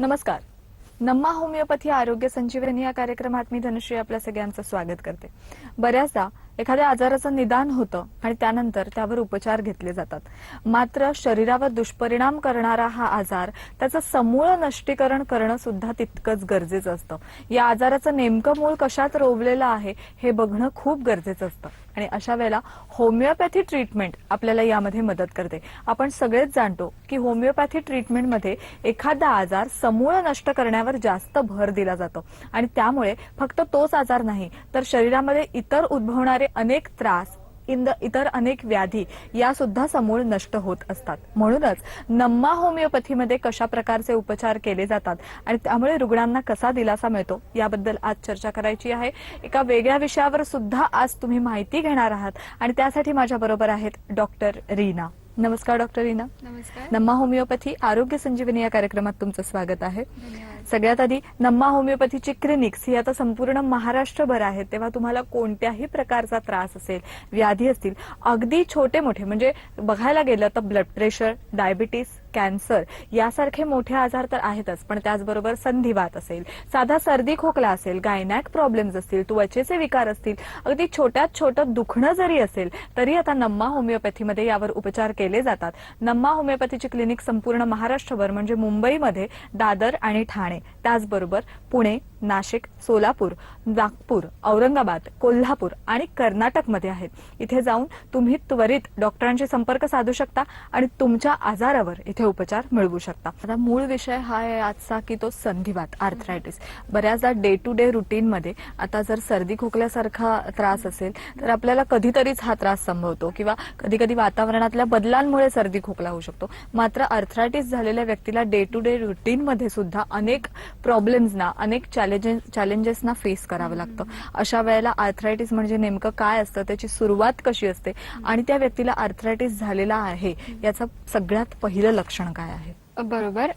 नमस्कार. नम्मा होमिओपॅथी आरोग्य संजीवनी या कार्यक्रमात मी धनुश्री आपल्या सगळ्यांचं स्वागत करते. बऱ्याचदा एखाद्या आजाराचं निदान होतं आणि त्यानंतर त्यावर उपचार घेतले जातात. मात्र शरीरावर दुष्परिणाम करणारा हा आजार त्याचं समूळ नष्टीकरण करणं सुद्धा तितकंच गरजेचं असतं. या आजाराचं नेमकं मूळ कशात रोवलेलं आहे हे बघणं खूप गरजेचं असतं आणि अशा वेळेला होमिओपॅथी ट्रीटमेंट आपल्याला यामध्ये मदत करते. आपण सगळेच जाणतो की होमिओपॅथी ट्रीटमेंटमध्ये एखादा आजार समूळ नष्ट करण्यावर जास्त भर दिला जातो आणि त्यामुळे फक्त तोच आजार नाही तर शरीरामध्ये इतर उद्भवणारे अनेक त्रास इतर अनेक व्याधी या सुद्धा समूळ नष्ट होत असतात. म्हणूनच नम्मा होमिओपॅथीमध्ये कशा प्रकारचे उपचार केले जातात आणि त्यामुळे रुग्णांना कसा दिलासा मिळतो याबद्दल आज चर्चा करायची आहे. एका वेगळ्या विषयावर सुद्धा आज तुम्ही माहिती घेणार आहात आणि त्यासाठी माझ्या बरोबर आहेत डॉक्टर रीना. नमस्कार डॉक्टर रीना. नमस्कार. नम्मा होमिओपॅथी आरोग्य संजीवनी या कार्यक्रमात तुमचं स्वागत आहे. सगळ्यात आधी नम्मा होमिओपॅथीची क्लिनिक्स ही आता संपूर्ण महाराष्ट्रभर आहेत, तेव्हा तुम्हाला कोणत्याही प्रकारचा त्रास असेल, व्याधी असतील, अगदी छोटे मोठे म्हणजे बघायला गेलं तर ब्लड प्रेशर, डायबिटीस, कॅन्सर यासारखे मोठे आजार तर आहेतच, पण त्याचबरोबर संधिवात असेल, साधा सर्दी खोकला असेल, गायनॅक प्रॉब्लेम्स असतील, त्वचेचे विकार असतील, अगदी छोट्यात छोटं दुखणं जरी असेल तरी आता नम्मा होमिओपॅथीमध्ये यावर उपचार केले जातात. नम्मा होमिओपॅथीची क्लिनिक संपूर्ण महाराष्ट्रभर म्हणजे मुंबईमध्ये दादर आणि ठाणे, त्याचबरोबर पुणे, नाशिक, सोलापूर, नागपूर, औरंगाबाद, कोल्हापूर आणि कर्नाटकमध्ये आहेत. इथे जाऊन तुम्ही त्वरित डॉक्टरांशी संपर्क साधू शकता आणि तुमच्या आजारावर इथे उपचार मिळवू शकता. आता मूळ विषय हा आहे आजचा की तो संधिवात, आर्थरायटिस. बऱ्याचदा डे टू डे रुटीनमध्ये आता जर सर्दी खोकल्यासारखा त्रास असेल तर आपल्याला कधीतरीच हा त्रास संभवतो किंवा कधी कधी वातावरणातल्या बदलांमुळे सर्दी खोकला होऊ शकतो. मात्र आर्थरायटिस झालेल्या व्यक्तीला डे टू डे रुटीनमध्ये सुद्धा अनेक प्रॉब्लेम्सना, अनेक चॅलेंजेसना फेस करावं लागतं. अशा वेळेला आर्थरायटिस म्हणजे नेमकं काय असतं, त्याची सुरुवात कशी असते आणि त्या व्यक्तीला आर्थरायटिस झालेला आहे याचं सगळ्यात पहिलं लक्षण काय आहे? बरोबर.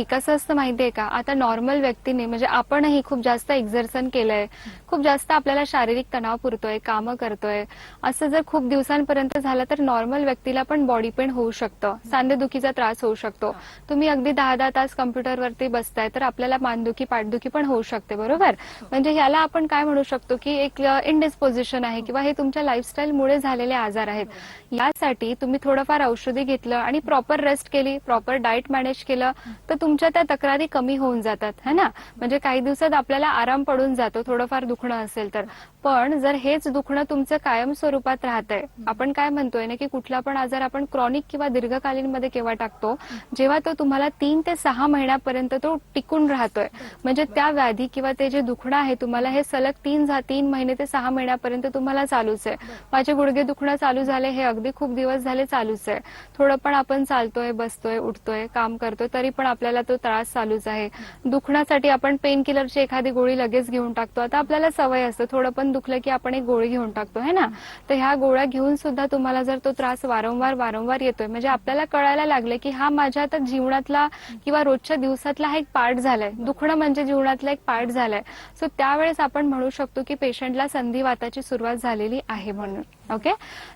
कसं असतं माहितीये का, आता नॉर्मल व्यक्तीने म्हणजे आपणही खूप जास्त एक्झर्सन केलंय, खूप जास्त आपल्याला शारीरिक तणाव पुरतोय, कामं करतोय, असं जर खूप दिवसांपर्यंत झालं तर नॉर्मल व्यक्तीला पण बॉडी पेन होऊ शकतं, सांधेदुखीचा त्रास होऊ शकतो. तुम्ही अगदी 10-10 तास कम्प्युटरवरती बसताय तर आपल्याला मानदुखी, पाठदुखी पण होऊ शकते. बरोबर. म्हणजे ह्याला आपण काय म्हणू शकतो की एक इनडिस्पोजिशन आहे किंवा हे तुमच्या लाईफस्टाईलमुळे झालेले आजार आहेत. यासाठी तुम्ही थोडंफार औषधी घेतलं आणि प्रॉपर रेस्ट केली, प्रॉपर डाएट मॅनेज केलं तर तुमच्या त्या तक्रारी कमी होऊन जातात, है ना. म्हणजे काही दिवसात आपल्याला आराम पडून जातो थोडंफार दुखणं असेल तर. पण जर हेच दुखणं तुमचं कायम स्वरूपात राहतंय, आपण काय म्हणतोय ना की कुठला पण आजार आपण क्रॉनिक किंवा दीर्घकालीन मध्ये केव्हा टाकतो, जेव्हा तो तुम्हाला 3 ते 6 महिन्यापर्यंत तो टिकून राहतोय. म्हणजे त्या व्याधी किंवा ते जे दुखणं आहे तुम्हाला हे सलग 3 महिने ते 6 महिन्यापर्यंत तुम्हाला चालूच आहे. माझे गुडघे दुखणं चालू झाले, हे अगदी खूप दिवस झाले चालूच आहे. थोडं पण आपण चालतोय, बसतोय, उठतोय, काम करतोय तरी पण आपल्याला तो त्रास चालूच आहे. दुखण्यासाठी आपण पेन किलरची एखादी गोळी लगेच घेऊन टाकतो. आता आपल्याला सवय असते, थोडं पण दुखलं की आपण एक गोळी घेऊन टाकतो, है ना. तर ह्या गोळ्या घेऊन सुद्धा तुम्हाला जर तो त्रास वारंवार येतोय, म्हणजे आपल्याला कळायला लागले की हा माझ्या आता जीवनातला किंवा रोजच्या दिवसातला हा एक पार्ट झालाय, दुखणं म्हणजे जीवनातला एक पार्ट झालाय. सो त्यावेळेस आपण म्हणू शकतो की पेशंटला संधिवाताची सुरुवात झालेली आहे म्हणून. ओके.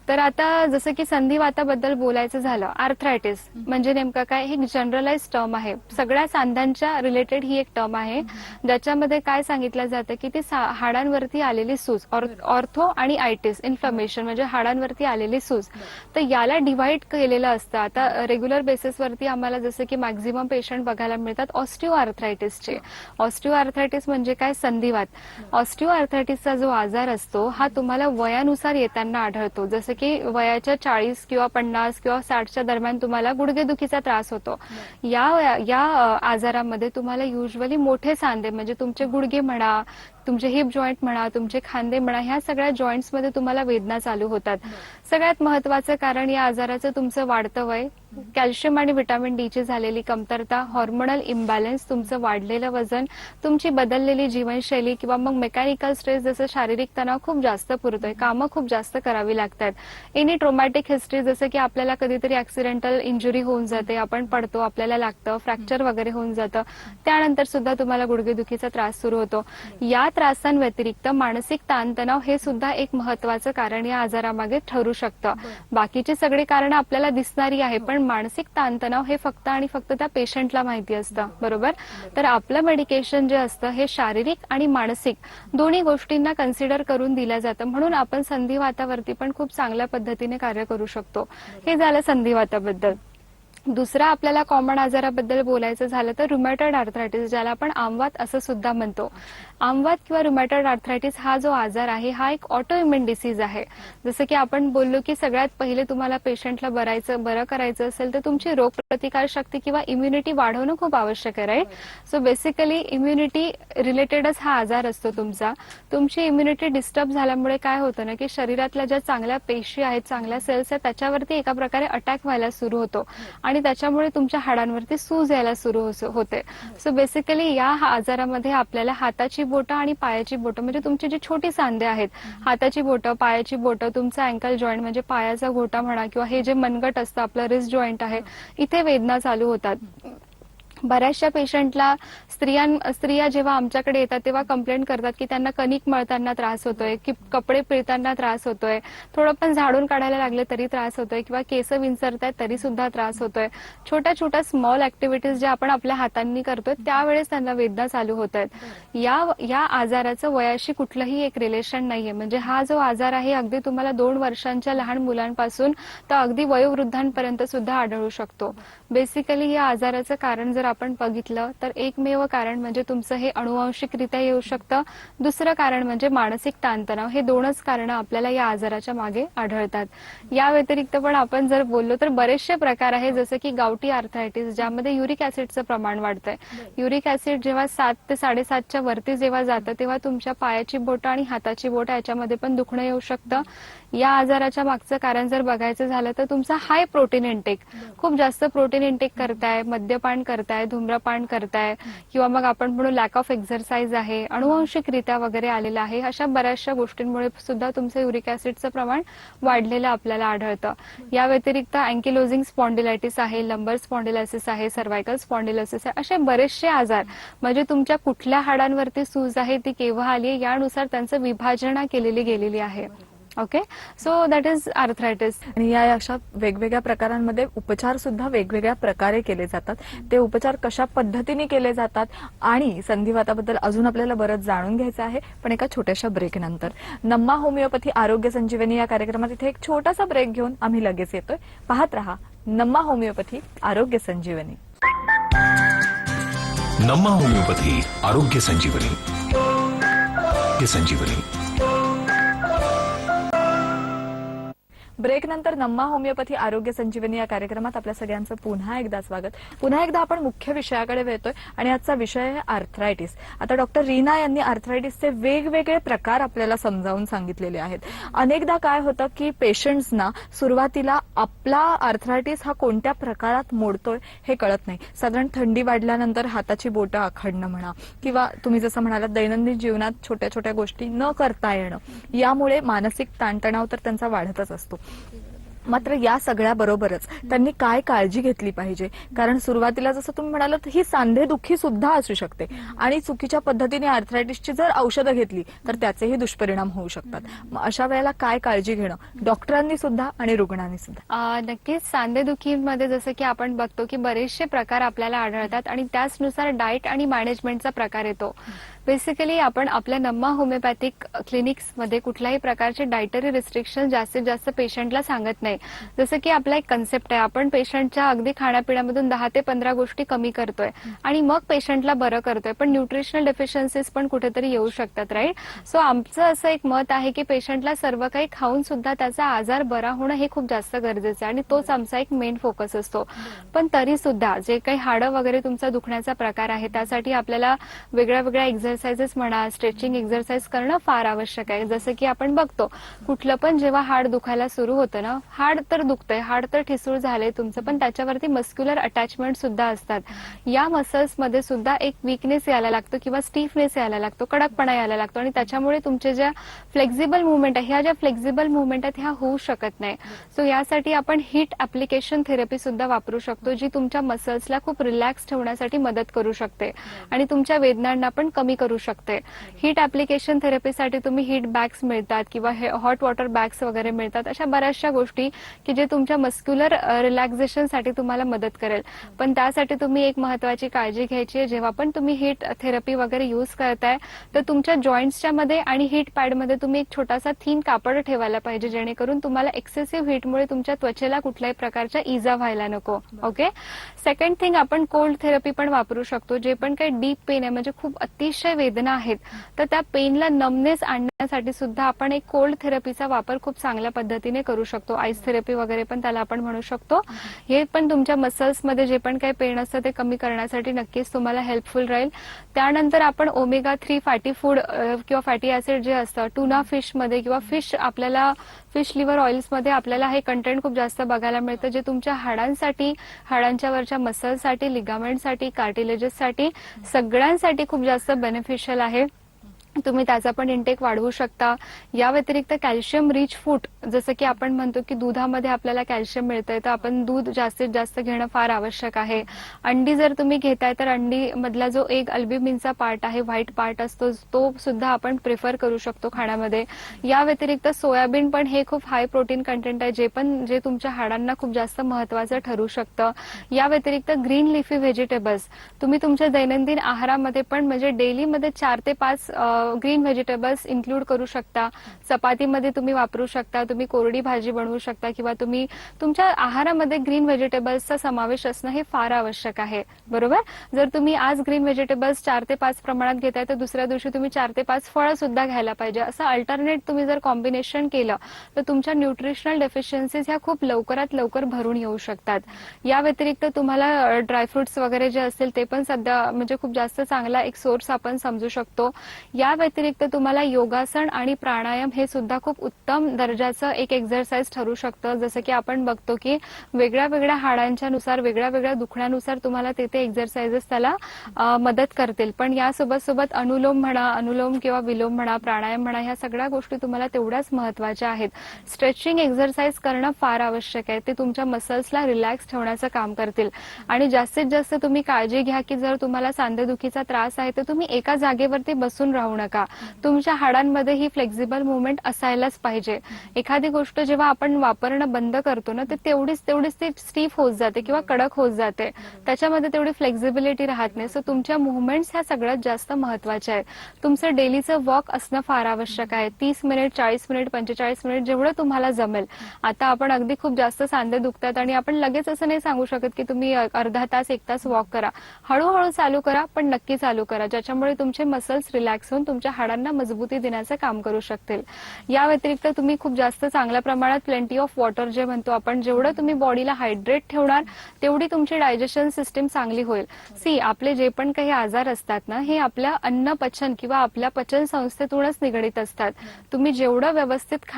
तर आता जसं की संधिवाताबद्दल बोलायचं झालं, आर्थरायटिस म्हणजे नेमकं काय, हे जनरलाइज टर्म आहे. सगळ्या सांध्यांच्या रिलेटेड ही एक टर्म आहे ज्याच्यामध्ये काय सांगितलं जातं की ती हाडांवरती आलेली सूज, ऑर्थो आणि आयटिस, इन्फ्लमेशन म्हणजे हाडांवरती आलेली सूज. तर याला डिव्हाइड केलेलं असतं. आता रेग्युलर बेसिसवरती आम्हाला जसं की मॅक्झिमम पेशंट बघायला मिळतात ऑस्टिओ आर्थरायटिसचे. ऑस्टिओ आर्थरायटिस म्हणजे काय, संधिवात. ऑस्टिओ आर्थरायटिसचा जो आजार असतो हा तुम्हाला वयानुसार येताना आढळतो. जसं की वयाच्या 40 किंवा 50 किंवा 60च्या दरम्यान तुम्हाला गुडघेदुखीचा त्रास होतो. या आजारामध्ये तुम्हाला युजली मोठे सांधे म्हणजे तुमचे गुडघे म्हणा, तुमचे हिप जॉईंट म्हणा, तुमचे खांदे म्हणा, ह्या सगळ्या जॉईंट्समध्ये तुम्हाला वेदना चालू होतात. सगळ्यात महत्वाचं कारण या आजाराचं तुमचं वाढतं वय, कॅल्शियम आणि व्हिटॅमिन डी ची झालेली कमतरता, हॉर्मोनल इम्बॅलन्स, तुमचं वाढलेलं वजन, तुमची बदललेली जीवनशैली किंवा मग मेकॅनिकल स्ट्रेस, जसं शारीरिक तणाव खूप जास्त पुरतोय, कामं खूप जास्त करावी लागतात. एनी ट्रोमॅटिक हिस्ट्री, जसं की आपल्याला कधीतरी ऍक्सिडेंटल इंजुरी होऊन जाते, आपण पडतो, आपल्याला लागतं, फ्रॅक्चर वगैरे होऊन जातं, त्यानंतर सुद्धा तुम्हाला गुडघेदुखीचा त्रास सुरू होतो. या त्रासांव्यतिरिक्त मानसिक ताणतणाव हे सुद्धा एक महत्वाचं कारण या आजारामागे ठरू शकतं. बाकीची सगळी कारणं आपल्याला दिसणारी आहे, पण मानसिक ताणतणाव हे फक्त आणि फक्त त्या पेशंटला माहिती असतं, बरोबर. तर आपलं मेडिकेशन जे असतं हे शारीरिक आणि मानसिक दोन्ही गोष्टींना कन्सिडर करून दिलं जातं, म्हणून आपण संधिवातावरती पण खूप चांगल्या पद्धतीने कार्य करू शकतो. हे झालं संधिवाताबद्दल. दुसरा आपल्याला कॉमन आजाराबद्दल बोलायचं झालं तर रुमॅटॉइड आर्थरायटिस, ज्याला आपण आमवात असं सुद्धा म्हणतो. आमवात किंवा रुमॅटॉइड आर्थरायटिस हा जो आजार आहे हा एक ऑटो इम्युन डिसीज आहे. जसं की आपण बोललो की सगळ्यात पहिले तुम्हाला पेशंटला बरं करायचं असेल तर तुमची रोगप्रतिकार शक्ती किंवा इम्युनिटी वाढवणं खूप आवश्यक आहे, राईट. सो बेसिकली इम्युनिटी रिलेटेडच हा आजार असतो तुमचा. तुमची इम्युनिटी डिस्टर्ब झाल्यामुळे काय होतं ना की शरीरातल्या ज्या चांगल्या पेशी आहेत, चांगल्या सेल्स आहेत, त्याच्यावरती एका प्रकारे अटॅक व्हायला सुरू होतो आणि त्याच्यामुळे तुमच्या हाडांवरती सूज यायला सुरू होते. सो बेसिकली या आजारामध्ये आपल्याला हाताची बोटं आणि पायाची बोटं, म्हणजे तुमची जी छोटी सांधे आहेत, हाताची बोटं, पायाची बोटं, तुमचा अँकल जॉईंट म्हणजे पायाचा घोटा म्हणा, किंवा हे जे मनगट असतं आपलं रिस्ट जॉईंट आहे, इथे वेदना चालू होतात. बऱ्याचशा पेशंटला स्त्रिया जेव्हा आमच्याकडे येतात तेव्हा कंप्लेंट करतात की त्यांना कणिक मळताना त्रास होतोय, की कपडे पिळताना त्रास होतोय, थोडं पण झाडून काढायला लागले तरी त्रास होतोय, किंवा केस विंचरतायत तरी सुद्धा त्रास होतोय. छोट्या छोट्या स्मॉल ऍक्टिव्हिटीज ज्या आपण आपल्या हातांनी करतोय त्यावेळेस त्यांना वेदना चालू होत आहेत. या आजाराचं वयाशी कुठलंही एक रिलेशन नाहीये. म्हणजे हा जो आजार आहे अगदी तुम्हाला 2 वर्षांच्या लहान मुलांपासून तर अगदी वयोवृद्धांपर्यंत सुद्धा आढळू शकतो. बेसिकली या आजाराचं कारण जर आपण बघितलं तर एकमेव कारण म्हणजे तुमचं हे अनुवांशिकरित्या येऊ शकतं. दुसरं कारण म्हणजे मानसिक ताणतणाव. हे दोनच कारणं आपल्याला या आजाराच्या मागे आढळतात. या व्यतिरिक्त पण आपण जर बोललो तर बरेचसे प्रकार आहे, जसं की गावठी आर्थरायटिस, ज्यामध्ये युरिक ऍसिडचं प्रमाण वाढतंय. युरिक ऍसिड जेव्हा 7 ते 7.5च्या वरती जेव्हा जातं तेव्हा तुमच्या पायाची बोटं आणि हाताची बोटं याच्यामध्ये पण दुखणं येऊ शकतं. या आजाराच्या मागचं कारण जर बघायचं झालं तर तुमचा हाय प्रोटीन इंटेक, खूप जास्त प्रोटीन इंटेक करताय, मद्यपान करताय, धूम्रपान करताय, किंवा मग आपण म्हणू लॅक ऑफ एक्झरसाइज आहे, अनुवांशिकरित्या वगैरे आलेलं आहे, अशा बऱ्याचशा गोष्टींमुळे सुद्धा तुमचं युरिक ऍसिडचं प्रमाण वाढलेलं आपल्याला आढळतं. या व्यतिरिक्त अँकिलोजिंग स्पॉन्डिलायटिस आहे, लंबर स्पॉन्डिलायसिस आहे, सर्व्हायकल स्पॉन्डिलोसिस आहे, असे बरेचसे आजार म्हणजे तुमच्या कुठल्या हाडांवरती सूज आहे, ती केव्हा आली यानुसार त्यांचं विभाजना केलेली गेलेली आहे. Okay, so that is arthritis. आणि या अशा वेगवेगळ्या प्रकारांमध्ये उपचार सुद्धा वेगवेगळ्या प्रकारे केले जातात. ते उपचार कशा पद्धतीने केले जातात आणि संधिवाताबद्दल अजून आपल्याला बरंच जाणून घ्यायचं आहे, पण एका छोट्याशा ब्रेक नंतर. नम्मा होमिओपॅथी आरोग्य संजीवनी या कार्यक्रमात इथे एक छोटासा ब्रेक घेऊन आम्ही लगेच येतोय. पाहत रहा नम्मा होमिओपॅथी आरोग्य संजीवनी. नम्मा होमिओपॅथी आरोग्य संजीवनी. ब्रेक नंतर नम्मा होमिओपॅथी आरोग्य संजीवनी या कार्यक्रमात आपल्या सगळ्यांचं पुन्हा एकदा स्वागत. पुन्हा एकदा आपण मुख्य विषयाकडे वळतोय आणि आजचा विषय आहे आर्थरायटिस. आता डॉक्टर रीना यांनी आर्थरायटिसचे वेगवेगळे प्रकार आपल्याला समजावून सांगितलेले आहेत. अनेकदा काय होतं की पेशंट्सना सुरुवातीला आपला आर्थरायटिस हा कोणत्या प्रकारात मोडतोय हे कळत नाही. साधारण थंडी वाढल्यानंतर हाताची बोटं आखडणं म्हणा, किंवा तुम्ही जसं म्हणालात दैनंदिन जीवनात छोट्या छोट्या गोष्टी न करता येणं, यामुळे मानसिक ताणतणाव तर त्यांचा वाढतच असतो. मात्र या सगळ्याबरोबरच त्यांनी काय काळजी घेतली पाहिजे, कारण सुरुवातीला जसं तुम्ही म्हणालात ही सांधेदुखी सुद्धा असू शकते आणि चुकीच्या पद्धतीने आर्थरायटिसची जर औषधं घेतली तर त्याचेही दुष्परिणाम होऊ शकतात. मग अशा वेळेला काय काळजी घेणं डॉक्टरांनी सुद्धा आणि रुग्णांनी सुद्धा? नक्कीच सांधेदुखीमध्ये जसं की आपण बघतो की बरेचसे प्रकार आपल्याला आढळतात आणि त्याचनुसार डाएट आणि मॅनेजमेंटचा प्रकार येतो. बेसिकली आपण आपल्या नम्मा होमिओपॅथिक क्लिनिक्समध्ये कुठल्याही प्रकारचे डायटरी रिस्ट्रिक्शन जास्तीत जास्त पेशंटला सांगत नाही. जसं की आपला एक कन्सेप्ट आहे, आपण पेशंटच्या अगदी खाण्यापिण्यामधून 10 ते 15 गोष्टी कमी करतोय आणि मग पेशंटला बरं करतोय, पण न्यूट्रिशनल डेफिशियन्सीज पण कुठेतरी येऊ शकतात, राईट. सो आमचं असं एक मत आहे की पेशंटला सर्व काही खाऊन सुद्धा त्याचा आजार बरा होणं हे खूप जास्त गरजेचं आहे आणि तोच आमचा एक मेन फोकस असतो. पण तरी सुद्धा जे काही हाडं वगैरे तुमचा दुखण्याचा प्रकार आहे त्यासाठी आपल्याला वेगळ्या वेगळ्या एक्झरसाइजेस म्हणा, स्ट्रेचिंग एक्झरसाइज करणं फार आवश्यक आहे. जसं की आपण बघतो कुठलं पण जेव्हा हाड दुखायला सुरू होतं ना, हाड तर दुखतंय, हाड तर ठिसूळ झालंय तुमचं, पण त्याच्यावरती मस्क्युलर अटॅचमेंट सुद्धा असतात. या मसल्समध्ये सुद्धा एक वीकनेस यायला लागतो किंवा स्टीफनेस यायला लागतो, कडकपणा यायला लागतो आणि त्याच्यामुळे तुमच्या ज्या फ्लेक्झिबल मुवमेंट आहे, ह्या ज्या फ्लेक्झिबल मुवमेंट आहेत ह्या होऊ शकत नाही. सो यासाठी आपण हीट ऍप्लिकेशन थेरपी सुद्धा वापरू शकतो, जी तुमच्या मसल्सला खूप रिलॅक्स ठेवण्यासाठी मदत करू शकते आणि तुमच्या वेदनांना पण कमी करू शकते. हीट ऍप्लिकेशन थेरपीसाठी तुम्ही हीट बॅग्स मिळतात किंवा हॉट वॉटर बॅग्स वगैरे मिळतात. अशा बऱ्याचशा गोष्टी की जे तुमच्या मस्क्युलर रिलॅक्सेशनसाठी तुम्हाला मदत करेल. पण त्यासाठी तुम्ही एक महत्वाची काळजी घ्यायची आहे, जेव्हा पण तुम्ही हीट थेरपी वगैरे यूज करताय तर तुमच्या जॉईंट्सच्या मध्ये आणि हीट पॅडमध्ये तुम्ही एक छोटासा थीन कापड ठेवायला पाहिजे, जेणेकरून तुम्हाला एक्सेसिव्ह हीटमुळे तुमच्या त्वचेला कुठल्याही प्रकारच्या इजा व्हायला नको. ओके. सेकंड थिंग, आपण कोल्ड थेरपी पण वापरू शकतो. जे पण काही डीप पेन आहे, म्हणजे खूप अतिशय वेदना आहेत, तर त्या पेनला नमनेस आणण्यासाठी सुद्धा आपण एक कोल्ड थेरपीचा वापर खूप चांगल्या पद्धतीने करू शकतो. आईस थेरपी वगैरे पण त्याला आपण म्हणू शकतो. हे पण तुमच्या मसल्समध्ये जे पण काही पेन असतं ते कमी करण्यासाठी नक्कीच तुम्हाला हेल्पफुल राहील. त्यानंतर आपण ओमेगा-3 फॅटी फूड किंवा फॅटी ऍसिड जे असतं टुना फिश मध्ये किंवा फिश लिव्हर ऑइल्स मध्ये आपल्याला हे कंटेंट खूप जास्त बघायला मिळतं, जे तुमच्या हाडांसाठी, हाडांच्या वरच्या मसल्ससाठी, लिगामेंटसाठी, कार्टिलेजेससाठी सगळ्यांसाठी खूप जास्त बेनिफिशियल आहे. तुम्ही त्याचा पण इंटेक वाढवू शकता. या व्यतिरिक्त कॅल्शियम रिच फूड, जसं की आपण म्हणतो की दुधामध्ये आपल्याला कॅल्शियम मिळतंय, तर आपण दूध जास्तीत जास्त घेणं फार आवश्यक आहे. अंडी जर तुम्ही घेताय तर अंडी मधला जो एक अल्ब्युमिनचा पार्ट आहे, व्हाईट पार्ट असतो, तो सुद्धा आपण प्रिफर करू शकतो खाण्यामध्ये. या व्यतिरिक्त सोयाबीन पण हे खूप हाय प्रोटीन कंटेंट आहे, जे तुमच्या हाडांना खूप जास्त महत्वाचं ठरू शकतं. या व्यतिरिक्त ग्रीन लिफी व्हेजिटेबल्स तुम्ही तुमच्या दैनंदिन आहारामध्ये पण, म्हणजे डेलीमध्ये 4 ते 5 ग्रीन व्हेजिटेबल्स इन्क्लूड करू शकता. चपातीमध्ये तुम्ही वापरू शकता, तुम्ही कोरडी भाजी बनवू शकता, किंवा तुम्ही तुमच्या आहारामध्ये ग्रीन व्हेजिटेबल्सचा समावेश असणं हे फार आवश्यक आहे. बरोबर. जर तुम्ही आज ग्रीन व्हेजिटेबल्स 4 ते 5 प्रमाणात घेताय तर दुसऱ्या दिवशी तुम्ही 4 ते 5 फळं सुद्धा घ्यायला पाहिजे. असं अल्टरनेट तुम्ही जर कॉम्बिनेशन केलं तर तुमच्या न्यूट्रिशनल डेफिशियन्सीज ह्या खूप लवकरात लवकर भरून येऊ शकतात. या व्यतिरिक्त तुम्हाला ड्रायफ्रुट्स वगैरे जे असतील ते पण सध्या म्हणजे खूप जास्त चांगला एक सोर्स आपण समजू शकतो. या व्यतिरिक्त तुम्हाला योगासन आणि प्राणायाम हे सुद्धा खूप उत्तम दर्जाचं एक एक्सरसाइज ठरू शकतं. जसं की आपण बघतो की वेगळ्या वेगळ्या हाडांच्या नुसार, वेगळ्या वेगळ्या दुखण्यानुसार तुम्हाला तिथे एक्सरसाइजेस त्याला मदत करतील. पण यासोबत सोबत अनुलोम किंवा विलोम म्हणा, प्राणायाम म्हणा, ह्या सगळ्या गोष्टी तुम्हाला तेवढ्याच महत्वाच्या आहेत. स्ट्रेचिंग एक्सरसाइज करणं फार आवश्यक आहे. ते तुमच्या मसल्सला रिलॅक्स ठेवण्याचं काम करतील. आणि जास्तीत जास्त तुम्ही काळजी घ्या की जर तुम्हाला सांधेदुखीचा त्रास आहे तर तुम्ही एका जागेवरती बसून राहू नका. तुमच्या हाडांमध्ये ही फ्लेक्झिबल मुवमेंट असायलाच पाहिजे. एखादी गोष्ट जेव्हा आपण वापरणं बंद करतो ना, तर तेवढीच ती स्टीफ होत जाते किंवा कडक होत जाते. त्याच्यामध्ये तेवढी फ्लेक्झिबिलिटी राहत नाही. सो तुमच्या मुवमेंट्स ह्या सगळ्यात जास्त महत्वाच्या आहेत. तुमचं डेलीचं वॉक असणं फार आवश्यक आहे. 30 मिनिट, 40 मिनिट, 45 मिनिट जेवढं तुम्हाला जमेल. आता आपण अगदी खूप जास्त सांधे दुखतात आणि आपण लगेच असं नाही सांगू शकत की तुम्ही अर्धा तास, 1 तास वॉक करा. हळूहळू चालू करा, पण नक्की चालू करा, ज्याच्यामुळे तुमचे मसल्स रिलॅक्स होऊन तुमच्या हाडांना मजबूती देण्याचं काम करू शकतील. या व्यतिरिक्त तुम्ही खूप जास्त चांगल्या प्रमाणात प्लेंटी ऑफ वॉटर जे म्हणतो आपण, जेवढं तुम्ही बॉडीला हायड्रेट ठेवणार तेवढी तुमची डायजेशन सिस्टीम चांगली होईल. आपले जे पण काही आजार असतात ना, हे आपल्या अन्न पचन किंवा आपल्या पचन संस्थेतूनच निगडीत असतात. तुम्ही जेवढं व्यवस्थित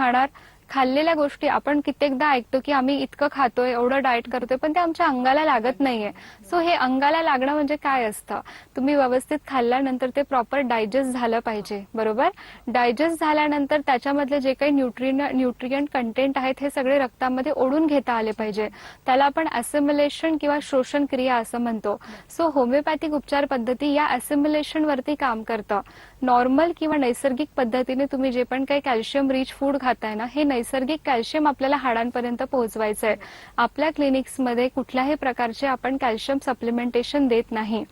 खाल्लेल्या गोष्टी, आपण कित्येकदा ऐकतो की आम्ही इतकं खातोय, एवढं डाएट करतोय, पण ते आमच्या अंगाला लागत नाहीये. सो हे अंगाला लागणं म्हणजे काय असतं? तुम्ही व्यवस्थित खाल्ल्यानंतर ते प्रॉपर डायजेस्ट झालं पाहिजे. बरोबर. डायजेस्ट झाल्यानंतर त्याच्यामधले जे काही न्यूट्रिएंट कंटेंट आहेत हे सगळे रक्तामध्ये ओढून घेता आले पाहिजे. त्याला आपण असिम्युलेशन किंवा शोषण क्रिया असं म्हणतो. सो होमिओपॅथिक उपचार पद्धती या असिम्युलेशन वरती काम करतं. नॉर्मल किंवा नैसर्गिक पद्धतीने तुम्ही जे पण काही कॅल्शियम रिच फूड खाताय ना, हे नैसर्गिक कॅल्शियम आपल्याला हाडांपर्यंत पोहोचवायचं आहे. आपल्या क्लिनिक्समध्ये कुठल्याही प्रकारचे आपण कॅल्शियम सप्लिमेंटेशन देत नाही.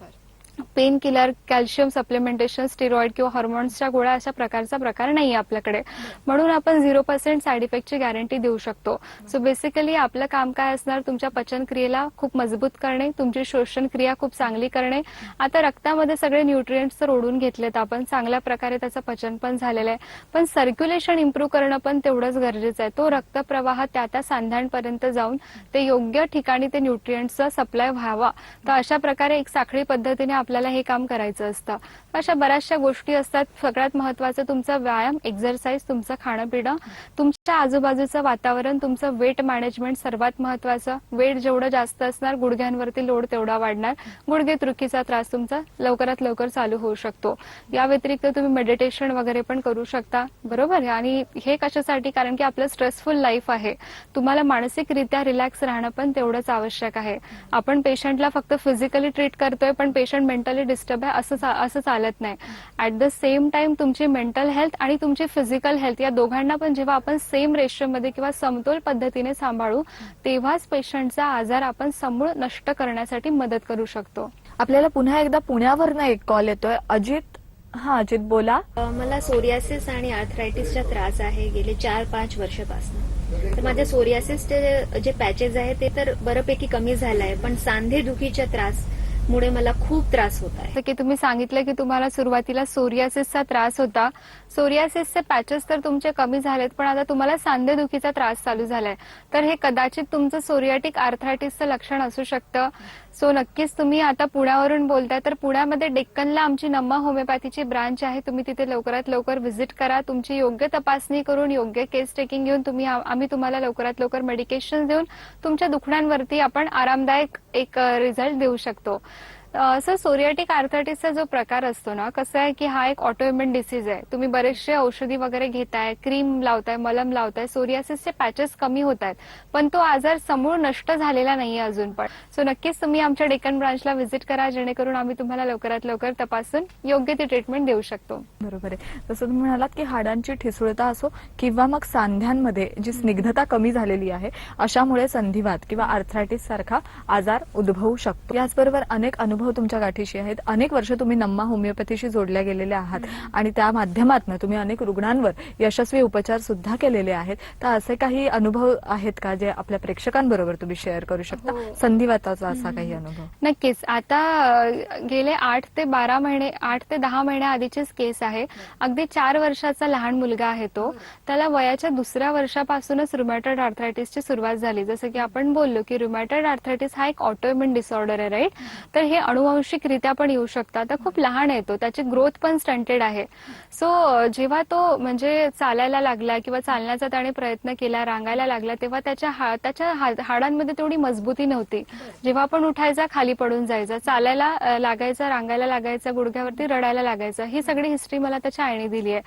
Pain killer, calcium supplementation, steroid किंवा हॉर्मोन्सच्या गोळ्या अशा प्रकारचा प्रकार नाही आपल्याकडे. म्हणून आपण 0% साईड इफेक्टची गॅरंटी देऊ शकतो. सो बेसिकली आपलं काम काय असणार? तुमच्या पचन क्रियेला खूप मजबूत करणे, तुमची शोषण क्रिया खूप चांगली करणे. आता रक्तामध्ये सगळे न्यूट्रिएंट्स तर ओढून घेतलेत आपण, चांगल्या प्रकारे त्याचं पचन पण झालेलं आहे, पण सर्क्युलेशन इम्प्रूव्ह करणं पण तेवढंच गरजेचं आहे. तो रक्तप्रवाह त्या सांध्यांपर्यंत जाऊन ते योग्य ठिकाणी ते न्यूट्रिएंट्सचा सप्लाय व्हावा. तर अशा प्रकारे एक साखळी पद्धतीने आपल्याला हे काम करायचं असतं. अशा बऱ्याचशा गोष्टी असतात. सगळ्यात महत्वाचं तुमचा व्यायाम, एक्सरसाइज, तुमचं खाणं पिणं, तुमच्या आजूबाजूचं वातावरण, तुमचं वेट मॅनेजमेंट सर्वात महत्वाचं. वेट जेवढं जास्त असणार, गुडघ्यांवरती लोड तेवढा वाढणार. गुडघेदुखीचा त्रास तुमचा लवकरात लवकर चालू होऊ शकतो. या व्यतिरिक्त तुम्ही मेडिटेशन वगैरे पण करू शकता. बरोबर. आणि हे कशासाठी? कारण की आपलं स्ट्रेसफुल लाईफ आहे. तुम्हाला मानसिकरित्या रिलॅक्स राहणं पण तेवढंच आवश्यक आहे. आपण पेशंटला फक्त फिजिकली ट्रीट करतोय, पण पेशंट मेंटली मेंटली डिस्टर्ब आहे असं चालत नाही. ऍट द सेम टाइम तुमची मेंटल हेल्थ आणि तुमची फिजिकल हेल्थ या दोघांना पण जेव्हा आपण सेम रेशोमध्ये किंवा समतोल पद्धतीने सांभाळू तेव्हाच पेशंटचा आजार आपण समूळ नष्ट करण्यासाठी मदत करू शकतो. आपल्याला पुन्हा एकदा पुण्यावरनं एक कॉल येतोय. अजित, हा अजित बोला. मला सोरियासिस आणि आर्थरायटिसचा त्रास आहे गेले 4-5 वर्षापासून. तर माझ्या सोरियासिसचे जे पॅचेस आहे ते तर बऱ्यापैकी कमी झालं आहे, पण सांधेदुखीचा त्रास मुळे मला खूप त्रास होत आहे. जसं की तुम्ही सांगितलं की तुम्हाला सुरुवातीला सोरियासिसचा त्रास होता. सोरियासिसचे पॅचेस तर तुमचे कमी झालेत, पण आता तुम्हाला सांधेदुखीचा त्रास चालू झालाय. तर हे कदाचित तुमचं सोरियाटिक आर्थरायटिसचं लक्षण असू शकतं. सो नक्कीच तुम्ही आता पुण्यावरून बोलताय, तर पुण्यामध्ये डेक्कनला आमची नम्मा होमिओपॅथीची ब्रांच आहे. तुम्ही तिथे लवकरात लवकर व्हिजिट करा. तुमची योग्य तपासणी करून योग्य केस टेकिंग घेऊन आम्ही तुम्हाला लवकरात लवकर मेडिकेशन देऊन तुमच्या दुखण्यांवरती आपण आरामदायक एक रिझल्ट देऊ शकतो. सर, सोरियाटिक आर्थरायटिसचा जो प्रकार असतो ना, कसं आहे की हा एक ऑटोइम्युन डिसीज आहे. तुम्ही बरेचसे औषधी वगैरे घेताय, क्रीम लावताय, मलम लावताय, सोरियासिसचे पॅचेस कमी होत आहेत, पण तो आजार समूळ नष्ट झालेला नाहीये अजून पण. सो नक्कीच तुम्ही आमच्या डेक्कन ब्रांचला व्हिजिट करा, जेणेकरून आम्ही तुम्हाला लवकरात लवकर तपासून योग्य ती ट्रीटमेंट देऊ शकतो. बरोबर आहे. जसं तुम्ही म्हणालात की हाडांची ठिसूळता असो किंवा मग सांध्यांमध्ये जी स्निग्धता कमी झालेली आहे, अशामुळे संधिवात किंवा आर्थरायटिस सारखा आजार उद्भवू शकतो. याचबरोबर अनेक अनुभव तुमच्या गाठीशी आहेत. अनेक वर्ष तुम्ही नम्मा होमिओपॅथीशी जोडल्या गेलेल्या आहात आणि त्या माध्यमातून तुम्ही अनेक रुग्णांवर यशस्वी उपचार सुद्धा केलेले आहेत. तर असे काही अनुभव आहेत का जे आपल्या प्रेक्षकांबरोबर तुम्ही शेअर करू शकता? संधिवाताचा असा काही अनुभव? नक्कीच. आता गेले 8 ते 10 महिन्या आधीचीच केस आहे. अगदी 4 वर्षाचा लहान मुलगा आहे तो. त्याला वयाच्या 2ऱ्या वर्षापासूनच रुमॅटॉइड आर्थरायटिसची सुरुवात झाली. जसं की आपण बोललो की रुमॅटॉइड आर्थरायटिस हा एक ऑटोइम्युन डिसऑर्डर आहे, राईट? तर हे अनुवांशिकरित्या पण येऊ शकतं. आता खूप लहान आहे तो, त्याची ग्रोथ पण स्टंटेड आहे. सो जेव्हा तो म्हणजे चालायला लागला किंवा चालण्याचा त्याने प्रयत्न केला, रांगायला लागला, तेव्हा त्याच्या हाडांमध्ये तेवढी मजबूती नव्हती. जेव्हा पण उठायचा खाली पडून जायचा, चालायला लागायचा, रांगायला लागायचा, गुडघ्यावरती रडायला लागायचा. ही सगळी हिस्ट्री मला त्याच्या आईने दिली आहे.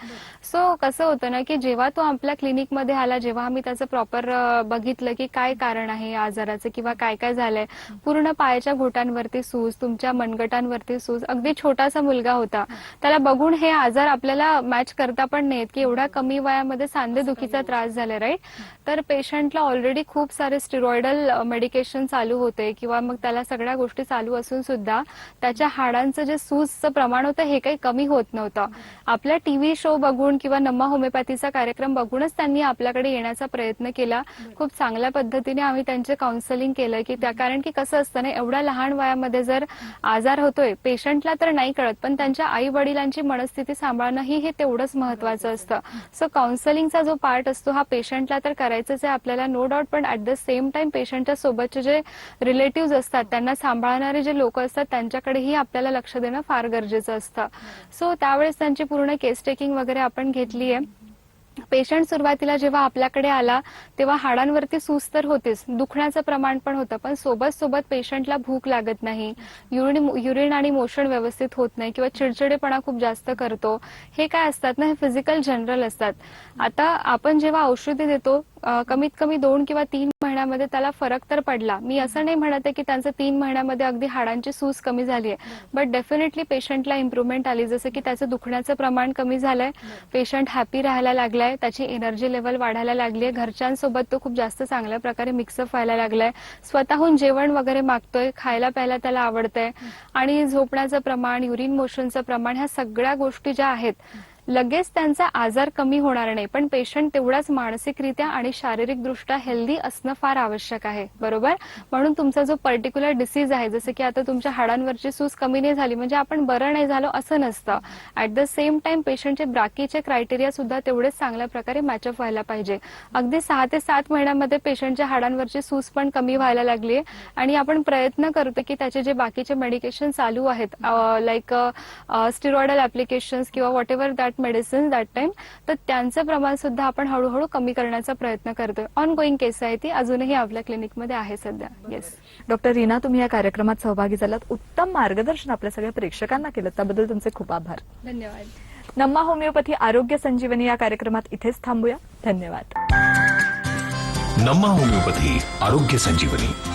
सो कसं होतं ना की जेव्हा तो आपल्या क्लिनिकमध्ये आला, जेव्हा आम्ही त्याचं प्रॉपर बघितलं की काय कारण आहे या आजाराचं किंवा काय काय झालंय, पूर्ण पायाच्या घोटांवरती सूज, तुमच्या मनगटांवरती सूज, अगदी छोटासा मुलगा होता. त्याला बघून हे आजार आपल्याला मॅच करता पण नाहीत की एवढ्या कमी वयामध्ये सांधेदुखीचा त्रास झाला, राईट? तर पेशंटला ऑलरेडी खूप सारे स्टिरॉइडल मेडिकेशन चालू होते किंवा मग त्याला सगळ्या गोष्टी चालू असून सुद्धा त्याच्या हाडांचं जे सूजचं प्रमाण होतं हे काही कमी होत नव्हतं. आपला टीव्ही शो बघून किंवा नम्मा होमिओपॅथीचा कार्यक्रम बघूनच त्यांनी आपल्याकडे येण्याचा प्रयत्न केला. खूप चांगल्या पद्धतीने आम्ही त्यांचे काउन्सिलिंग केलं की कारण की कसं असतं ना, एवढ्या लहान वयामध्ये जर आजार होतोय, पेशंटला तर नाही कळत, पण त्यांच्या आई वडिलांची मनस्थिती सांभाळणं हे तेवढंच महत्वाचं असतं. सो काउन्सिलिंगचा जो पार्ट असतो हा पेशंटला तर करायचंच आहे आपल्याला, नो डाऊट, पण ऍट द सेम टाइम पेशंटच्या सोबतचे जे रिलेटिव्ह असतात, त्यांना सांभाळणारे जे लोक असतात, त्यांच्याकडेही आपल्याला लक्ष देणं फार गरजेचं असतं. सो त्यावेळेस त्यांची पूर्ण केस टेकिंग वगैरे आपण घेतली आहे. पेशंट सुरुवातीला जेव्हा आपल्याकडे आला तेव्हा हाडांवरती सूज तर होतेच, दुखण्याचं प्रमाण पण होतं, पण सोबत पेशंटला भूक लागत नाही, युरिन आणि मोशन व्यवस्थित होत नाही किंवा चिडचिडेपणा खूप जास्त करतो. हे काय असतात ना, हे फिजिकल जनरल असतात. आता आपण जेव्हा औषधी देतो कमीत कमी 2 किंवा 3 महिन्यामध्ये त्याला फरक तर पडला. मी असं नाही म्हणत आहे की त्यांचं 3 महिन्यामध्ये अगदी हाडांची सूज कमी झाली आहे, बट डेफिनेटली पेशंटला इम्प्रुव्हमेंट आली. जसं की त्याचं दुखण्याचं प्रमाण कमी झालंय, पेशंट हॅपी राहायला लागलाय, त्याची एनर्जी लेवल वाढायला लागली आहे, घरच्यांसोबत तो खूप जास्त चांगल्या प्रकारे मिक्सअप व्हायला लागलाय, स्वतःहून जेवण वगैरे मागतोय, खायला प्यायला त्याला आवडतंय, आणि झोपण्याचं प्रमाण, युरिन मोशनचं प्रमाण, ह्या सगळ्या गोष्टी ज्या आहेत, लगेच त्यांचा आजार कमी होणार नाही, पण पेशंट तेवढाच मानसिकरित्या आणि शारीरिकदृष्ट्या हेल्दी असणं फार आवश्यक आहे, बरोबर? म्हणून तुमचा जो पर्टिक्युलर डिसीज आहे, जसं की आता तुमच्या हाडांवरची सूज कमी नाही झाली म्हणजे आपण बरं नाही झालो असं नसतं. ऍट द सेम टाइम पेशंटचे बाकीचे क्रायटेरिया सुद्धा तेवढेच चांगल्या प्रकारे मॅचअप व्हायला पाहिजे. अगदी 6 ते 7 महिन्यामध्ये पेशंटच्या हाडांवरची सूज पण कमी व्हायला लागली आहे आणि आपण प्रयत्न करतो की त्याचे जे बाकीचे मेडिकेशन चालू आहेत, लाईक स्टिरॉइडल ऍप्लिकेशन्स किंवा what ever that medicine that time, तर त्यांचं प्रमाण सुद्धा आपण हळूहळू कमी करण्याचा प्रयत्न करतोय. ऑनगोईंग केस आहे ती, अजूनही आपल्या क्लिनिकमध्ये आहे सध्या. येस डॉक्टर रीना, तुम्ही या कार्यक्रमात सहभागी झालात, उत्तम मार्गदर्शन आपल्या सगळ्या प्रेक्षकांना केलं, त्याबद्दल तुमचे खूप आभार. धन्यवाद. नम्मा होमिओपॅथी आरोग्य संजीवनी या कार्यक्रमात इथेच थांबूया. धन्यवाद. नम्मा होमिओपॅथी आरोग्य संजीवनी.